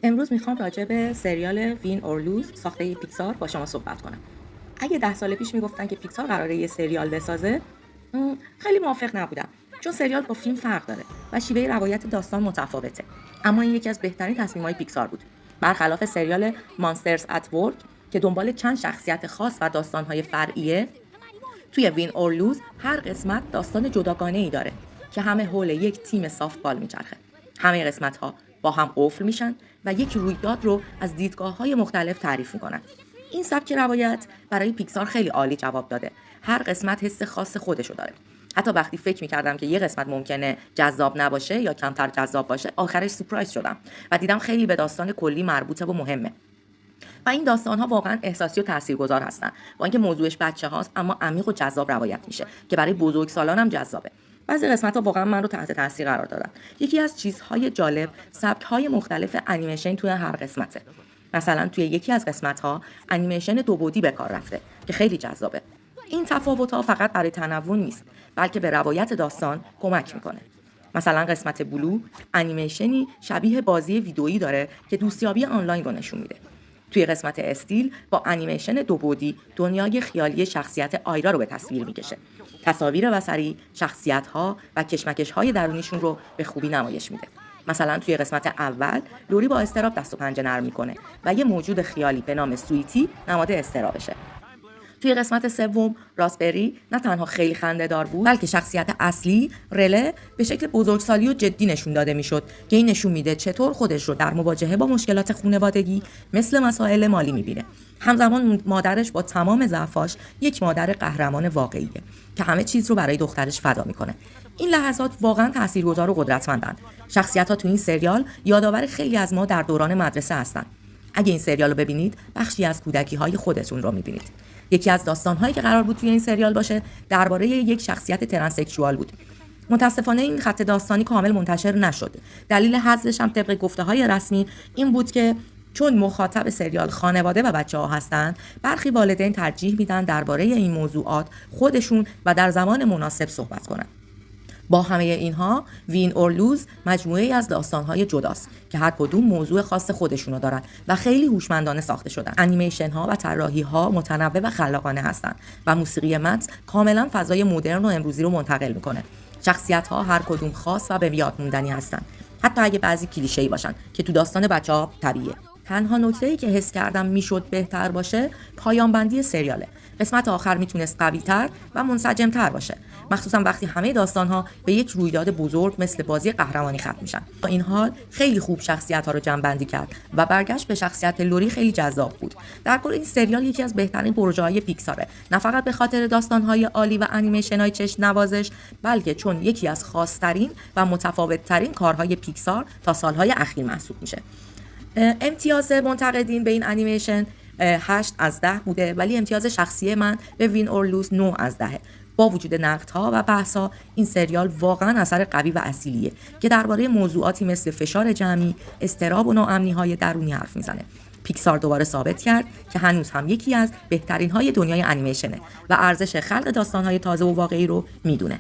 امروز میخوام راجع به سریال وین اور لوز ساخته پیکسار با شما صحبت کنم. اگه 10 سال پیش میگفتن که پیکسار قراره یه سریال بسازه، خیلی موافق نبودم. چون سریال با فیلم فرق داره و شیوه روایت داستان متفاوته. اما این یکی از بهترین تصمیم‌های پیکسار بود. برخلاف سریال مانسترز ات ورک که دنبال چند شخصیت خاص و داستان‌های فرعیه، توی وین اور لوز هر قسمت داستان جداگانه‌ای داره که همه حول یک تیم سافتبال میچرخه. همه قسمت‌ها با هم قفل میشن و یک رویداد رو از دیدگاه‌های مختلف تعریف میکنن. این سبک روایت برای پیکسار خیلی عالی جواب داده. هر قسمت حس خاص خودشو داره. حتی وقتی فکر میکردم که یه قسمت ممکنه جذاب نباشه یا کمتر جذاب باشه، آخرش سورپرایز شدم و دیدم خیلی به داستان کلی مربوطه و مهمه. و این داستان‌ها واقعا احساسی و تاثیرگذار هستن. با اینکه موضوعش بچه‌هاست اما عمیق و جذاب روایت میشه که برای بزرگسالان هم جذابه. بعضی قسمت‌ها واقعا من رو تحت تاثیر قرار دادن. یکی از چیزهای جالب سبک‌های مختلف انیمیشن توی هر قسمته. مثلا توی یکی از قسمت‌ها انیمیشن دو بعدی به کار رفته که خیلی جذابه. این تفاوت‌ها فقط برای تنوع نیست، بلکه به روایت داستان کمک میکنه. مثلا قسمت بلو انیمیشنی شبیه بازی ویدئویی داره که دوستیابی آنلاین رو نشون میده. توی قسمت استیل با انیمیشن دو بعدی دنیای خیالی شخصیت آیرا رو به تصویر میکشه. تصاویر بصری شخصیت‌ها و کشمکش‌های درونیشون رو به خوبی نمایش میده. مثلا توی قسمت اول لوری با اضطراب دست و پنجه نرم میکنه و یه موجود خیالی به نام سویتی نماد اضطرابشه. توی قسمت سوم راسبری نه تنها خیلی خنده‌دار بود، بلکه شخصیت اصلی رله به شکل بزرگسالی و جدی نشون داده میشد که این نشون میده چطور خودش رو در مواجهه با مشکلات خانوادگی مثل مسائل مالی میبینه. همزمان مادرش با تمام ضعفاش یک مادر قهرمان واقعیه که همه چیز رو برای دخترش فدا میکنه. این لحظات واقعا تاثیرگذار و قدرتمندن. شخصیت‌ها تو این سریال یادآور خیلی از ما در دوران مدرسه هستن. اگه این سریال رو ببینید، بخشی از کودکی‌های خودتون رو می‌بینید. یکی از داستان‌هایی که قرار بود توی این سریال باشه، درباره یک شخصیت ترنسکسوال بود. متاسفانه این خط داستانی کامل منتشر نشد. دلیل حذفش هم طبق گفته‌های رسمی این بود که چون مخاطب سریال خانواده و بچه‌ها هستن، برخی والدین ترجیح میدن درباره این موضوعات خودشون و در زمان مناسب صحبت کنن. با همه اینها وین اور لوز مجموعه‌ای از داستان‌های جداست که هر کدوم موضوع خاص خودشونو دارن و خیلی هوشمندانه ساخته شدن. انیمیشن‌ها و طراحی‌ها متنوع و خلاقانه هستن و موسیقی متن کاملا فضای مدرن و امروزی رو منتقل میکنه. شخصیت‌ها هر کدوم خاص و به یاد موندنی هستن، حتی اگه بعضی کلیشه‌ای باشن که تو داستان بچه‌ها طبیعیه. تنها نکته‌ای که حس کردم میشد بهتر باشه پایان بندی سریاله. قسمت آخر میتونست قوی‌تر و منسجم‌تر باشه، مخصوصا وقتی همه داستان‌ها به یک رویداد بزرگ مثل بازی قهرمانی ختم میشن. با این حال خیلی خوب شخصیت‌ها رو جمع‌بندی کرد و برگشت به شخصیت لوری خیلی جذاب بود. در کل این سریال یکی از بهترین پروژه‌های پیکساره، نه فقط به خاطر داستان‌های عالی و انیمیشن‌های چشم نوازش، بلکه چون یکی از خاص‌ترین و متفاوت‌ترین کارهای پیکسار تا سال‌های اخیر محسوب میشه. امتیاز منتقدین به این انیمیشن 8 از 10 بوده، ولی امتیاز شخصی من به وین اور لوز 9 از 10. با وجود نقدها و بحث‌ها، این سریال واقعا اثر قوی و اصیلیه که درباره موضوعاتی مثل فشار جمعی، اضطراب و ناامنی‌های درونی حرف میزنه. پیکسار دوباره ثابت کرد که هنوز هم یکی از بهترین‌های دنیای انیمیشنه و ارزش خلق داستان‌های تازه و واقعی رو میدونه.